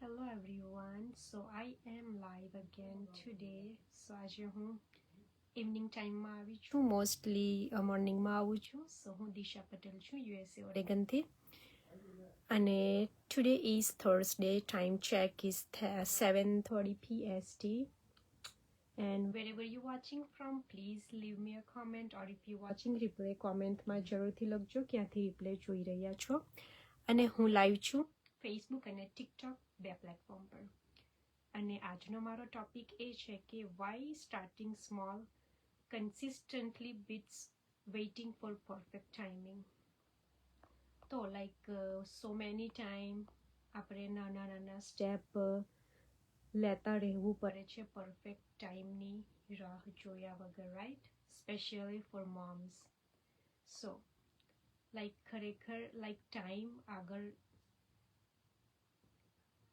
Hello everyone. So I am live again today. So આજે હું evening ટાઈમમાં આવી છું, મોસ્ટલી મોર્નિંગમાં આવું છું. સો હું દિશા પટેલ છું, USA ઓરેગનથી. અને today is Thursday. Time check is 7:30 PST. And wherever you're watching from, please leave me a comment, or if you're watching replay, કોમેન્ટમાં જરૂરથી લખજો ક્યાંથી રિપ્લે જોઈ રહ્યા છો. અને હું લાઈવ છું ફેસબુક અને ટિકટોક બે પ્લેટફોર્મ પર. અને આજનો મારો ટોપિક એ છે કે why starting small consistently beats waiting for perfect timing. તો લાઈક સો મેની ટાઈમ આપણે નાના નાના સ્ટેપ લેતા રહેવું પડે છે પરફેક્ટ ટાઈમની રાહ જોયા વગર, રાઈટ? Specially four moms. સો લાઈક ખરેખર લાઈક ટાઈમ આગળ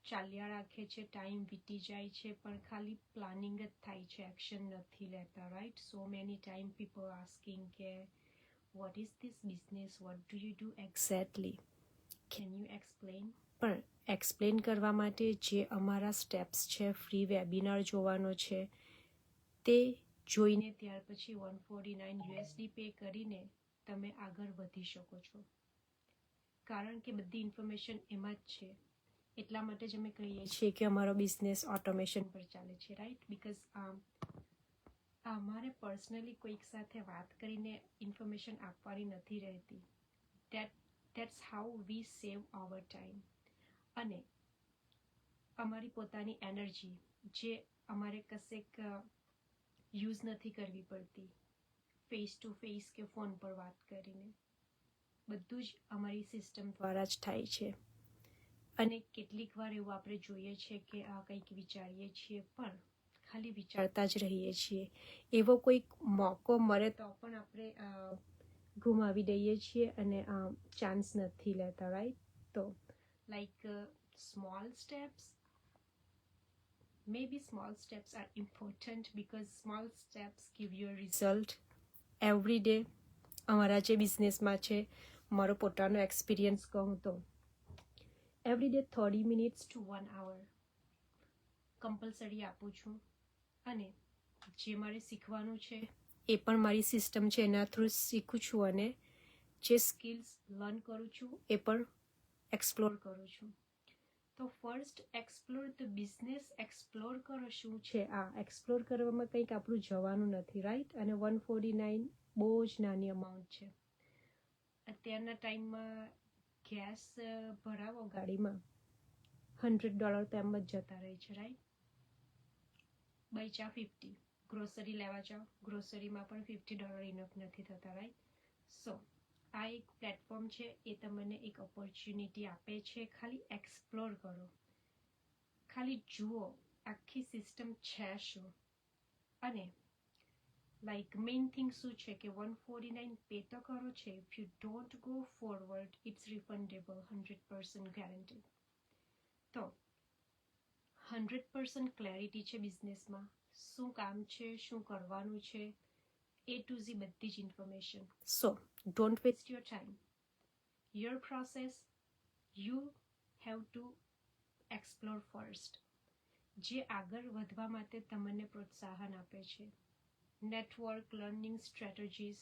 ચાલ્યા રાખે છે, ટાઈમ વીતી જાય છે, પણ ખાલી પ્લાનિંગ જ થાય છે, એક્શન નથી લેતા, right? So many time people asking કે what is this business, what do you do exactly, can you explain? પણ એક્સપ્લેન કરવા માટે જે અમારા સ્ટેપ્સ છે, ફ્રી વેબિનાર જોવાનો છે, તે જોઈને ત્યાર પછી $149 પે કરીને તમે આગળ વધી શકો છો. કારણ કે બધી ઇન્ફોર્મેશન એમાં જ છે. એટલા માટે જ અમે કહીએ છીએ કે અમારો બિઝનેસ ઓટોમેશન પર ચાલે છે, રાઈટ? બિકોઝ અમારે પર્સનલી કોઈક સાથે વાત કરીને ઇન્ફોર્મેશન આપવાની નથી રહેતી. That's how we save hour time. અને અમારી પોતાની એનર્જી જે અમારે કશેક યુઝ નથી કરવી પડતી, ફેસ ટુ ફેસ કે ફોન પર વાત કરીને, બધું જ અમારી સિસ્ટમ દ્વારા જ થાય છે. અને કેટલીક વાર એવું આપણે જોઈએ છીએ કે આ કંઈક વિચારીએ છીએ પણ ખાલી વિચારતા જ રહીએ છીએ. એવો કોઈક મોકો મળે તો પણ આપણે ગુમાવી દઈએ છીએ અને ચાન્સ નથી લેતા, રાઈટ? તો like small steps, maybe small steps are important because small steps give you a result every day. અમારા જે બિઝનેસમાં છે, મારો પોતાનો એક્સપિરિયન્સ કહું તો every day 30 minutes to 1 hour compulsory આપું છું. અને જે મારે શીખવાનું છે એ પણ મારી સિસ્ટમ છે એના થ્રુ શીખું છું, અને જે સ્કિલ્સ લર્ન કરું છું એ પણ એક્સપ્લોર કરું છું. તો first explore the business. Explore કરો શું છે. આ એક્સપ્લોર કરવામાં કંઈક આપણું જવાનું નથી, રાઈટ? અને 149 બહુ જ નાની અમાઉન્ટ છે. અત્યારના ટાઈમમાં ગેસ ભરાવો ગાડીમાં $100 તો એમ જ જતા રહે છે, રાઈટ? બૈચા 50. ગ્રોસરી લેવા જાઓ, ગ્રોસરીમાં પણ $50 ઇનફ નથી થતા, રાઈટ? સો આ એક પ્લેટફોર્મ છે, એ તમને એક ઓપોર્ચ્યુનિટી આપે છે. ખાલી એક્સપ્લોર કરો, ખાલી જુઓ આખી સિસ્ટમ છે શું. અને લાઈક મેઇન થિંગ શું છે કે 149 પે તો કરો છે. If you don't go forward, it's refundable, 100% guarantee. તો 100% ક્લેરિટી છે બિઝનેસમાં, શું કામ છે, શું કરવાનું છે, A to Z બધી જ information. So don't waste your time. Your process you have to explore first. જે આગળ વધવા માટે તમને પ્રોત્સાહન આપે છે, નેટવર્ક, લર્નિંગ સ્ટ્રેટેજીસ,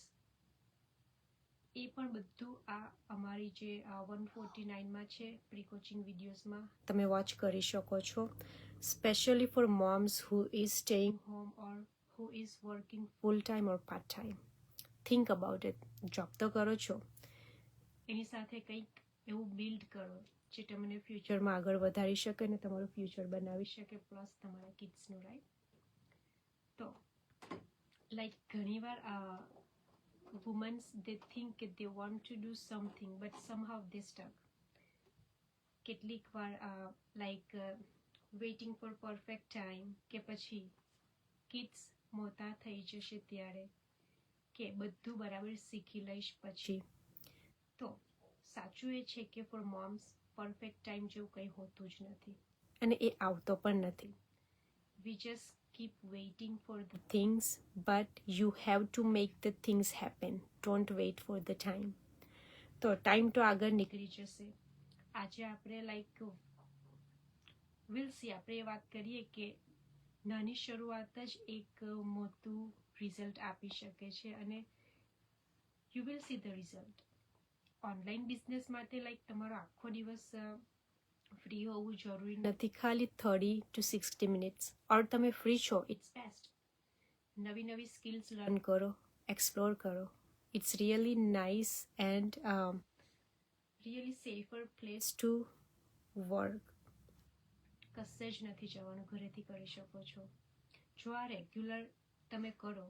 એ પણ બધું આ અમારી જે 149માં છે પ્રી કોચિંગ વિડીયોઝમાં તમે વોચ કરી શકો છો. Specially four moms who is staying home or who is working full time or part time. Think about it. Job તો કરો છો, એની સાથે કંઈક એવું બિલ્ડ કરો જે તમને ફ્યુચરમાં આગળ વધારી શકે અને તમારું ફ્યુચર બનાવી શકે, પ્લસ તમારા કિડ્સનું, રાઈટ? તો લાઈક ઘણીવાર વુમન્સ દે થિંક કે they want to do something but somehow they stuck. કેટલીક વાર like waiting for perfect time, કે પછી કિડ્સ મોટા થઈ જશે ત્યારે, કે બધું બરાબર શીખી લઈશ પછી. તો સાચું એ છે કે ફોર મોમ્સ પરફેક્ટ ટાઈમ જેવું કંઈ હોતું જ નથી, અને એ આવતો પણ નથી. We just keep waiting for the things, but you have to make the things happen. Don't wait for the time. તો ટાઈમ તો આગળ નીકળી જશે. આજે આપણે લાઈક વિલ સી આપણે એ વાત કરીએ કે નાની શરૂઆત જ એક મોટું રિઝલ્ટ આપી શકે છે અને you will see the result. Online business માટે લાઈક તમારો આખો દિવસ ફ્રી હોવું જરૂરી નથી, ખાલી 30 to 60 મિનિટ્સ ઓર તમે ફ્રી છો ઇટ્સ બેસ્ટ. નવી નવી સ્કિલ્સ લર્ન કરો, એક્સપ્લોર કરો. It's really nice and really safer place to work. કશે જ નથી જવાનું, ઘરેથી કરી શકો છો. જો આ રેગ્યુલર તમે કરો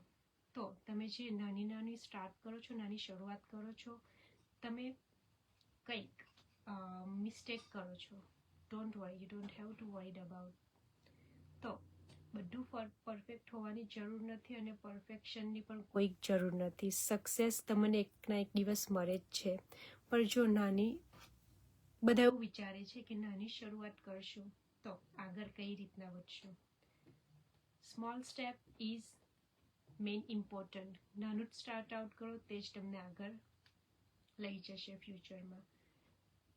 તો તમે જે નાની નાની સ્ટાર્ટ કરો છો, નાની શરૂઆત કરો છો, તમે કંઈક મિસ્ટેક કરો છો, don't worry, you don't have to worried about. તો બધું પરફેક્ટ હોવાની જરૂર નથી અને પરફેક્શનની પણ કોઈ જરૂર નથી. સક્સેસ તમને એકના એક દિવસ મળે જ છે, પણ જો નાની, બધા એવું વિચારે છે કે નાની શરૂઆત કરશું તો આગળ કઈ રીતના વધશું. Small step is main important. નાનું જ સ્ટાર્ટ આઉટ કરો તે જ તમને આગળ લઈ જશે ફ્યુચરમાં.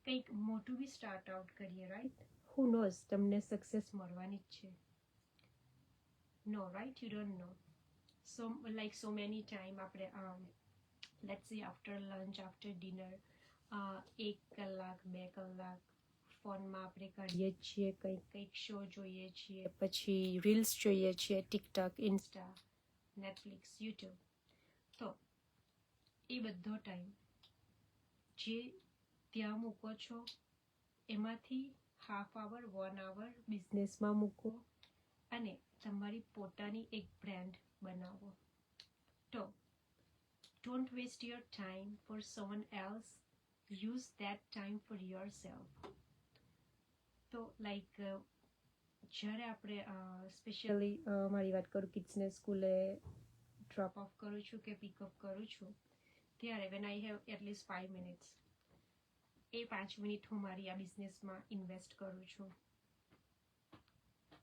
કંઈક મોટું બી સ્ટાર્ટ આઉટ કરીએ, રાઈટ? હુ નોઝ તમને સક્સેસ મળવાની જ છે. No, right? You don't know. So many time આપણે let's say after lunch, after dinner 1 કલાક 2 કલાક ફોનમાં આપણે કાઢીએ છીએ, કંઈક શો જોઈએ છીએ, પછી રીલ્સ જોઈએ છીએ, ટિકટોક, ઇન્સ્ટા, નેટફ્લિક્સ, યુટ્યુબ. તો એ બધો ટાઈમ જે ત્યાં મૂકો છો એમાંથી હાફ આવર 1 hour બિઝનેસમાં મૂકો અને તમારી પોતાની એક બ્રાન્ડ બનાવો. તો don't waste your time for someone else, use that time for yourself. તો લાઈક જ્યારે આપણે સ્પેશિયલી મારી વાત કરું, કિડ્સને સ્કૂલે ડ્રોપ ઓફ કરું છું કે પિકઅપ કરું છું, ત્યારે when I have at least 5 minutes, A 5 minute હું મારી આ બિઝનેસમાં ઇન્વેસ્ટ કરું છું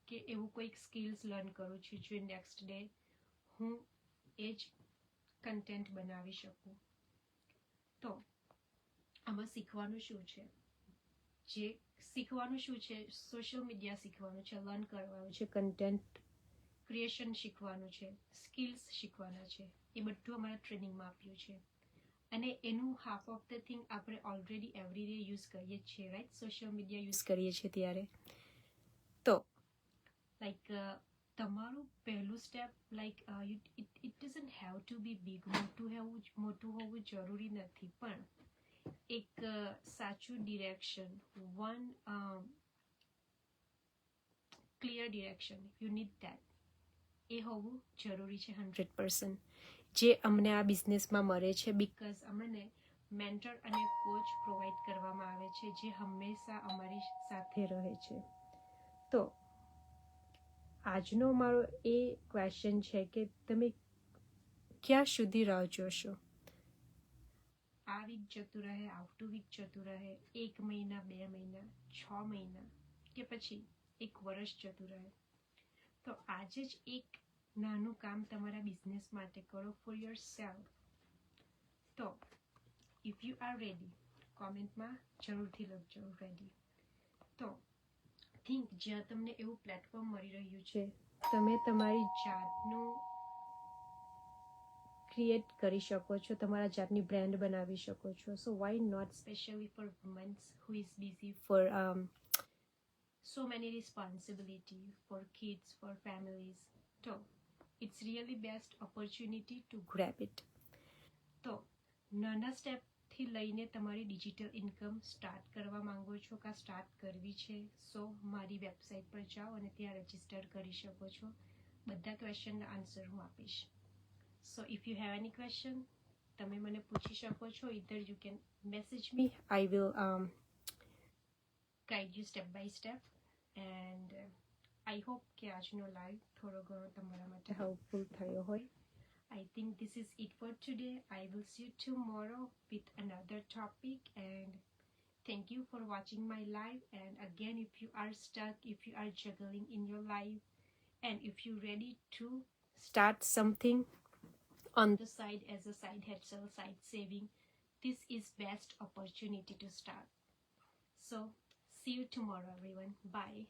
કે એવું કોઈક સ્કિલ્સ લર્ન કરું છું જે નેક્સ્ટ ડે હું એ જ કન્ટેન્ટ બનાવી શકું. તો આમાં શીખવાનું શું છે? સોશિયલ મીડિયા શીખવાનું છે, લર્ન કરવાનું છે, કન્ટેન્ટ ક્રિએશન શીખવાનું છે, સ્કિલ્સ શીખવાના છે. એ બધું અમારા ટ્રેનિંગમાં આપ્યું છે અને એનું હાફ ઓફ ધ થિંગ આપણે ઓલરેડી એવરી ડે યુઝ કરીએ જ છીએ, રાઈટ? સોશિયલ મીડિયા યુઝ કરીએ છીએ ત્યારે. તો લાઈક તમારું પહેલું step, like it doesn't have to be big. મોટું હોવું જરૂરી નથી, પણ એક સાચું direction, one clear direction, you need that. એ હોવું જરૂરી છે 100%. જે અમને આ બિઝનેસમાં મળે છે બિકોઝ અમને મેન્ટર અને કોચ પ્રોવાઈડ કરવામાં આવે છે જે હંમેશા અમારી સાથે રહે છે. તો આજનો મારો એ ક્વેશ્ચન છે કે તમે ક્યાં સુધી રાહ જોશો? આ વીક જતું રહે, આવતું વીક જતું રહે, 1 મહિના, 2 મહિના, 6 મહિના કે પછી 1 વર્ષ જતું રહે, તો આજે જ એક નાનું કામ તમારા બિઝનેસ માટે કરો ફોર યોર સેલ્ફ. તો ઇફ યુ આર રેડી, કોમેન્ટમાં જરૂરથી લખજો રેડી. તો થિંક, જ્યાં તમને એવું પ્લેટફોર્મ મળી રહ્યું છે, તમે તમારી જાતનું ક્રિએટ કરી શકો છો, તમારા જાતની બ્રાન્ડ બનાવી શકો છો. So why not, specially for womens who is busy for so many responsibility, for kids, for families. So it's really best opportunity to grab it. તો નાના સ્ટેપથી લઈને તમારી ડિજિટલ ઇન્કમ સ્ટાર્ટ કરવા માંગો છો કે સ્ટાર્ટ કરવી છે, સો મારી વેબસાઇટ પર જાઓ અને ત્યાં રજિસ્ટર કરી શકો છો. બધા ક્વેશ્ચનના આન્સર હું આપીશ. So if you have any question, તમે મને પૂછી શકો છો. Either you can message me, I will guide you step by step. And I hope કે આજનો લાઈવ થોડો ઘણો તમારા માટે હેલ્પફુલ થયો હોય. I think this is it for today. I will see you tomorrow with another topic, and thank you for watching my live. And again, if you are stuck, if you are juggling in your life, and if you're ready to start something on the side as a side hustle, side saving, this is best opportunity to start. So see you tomorrow, everyone. Bye.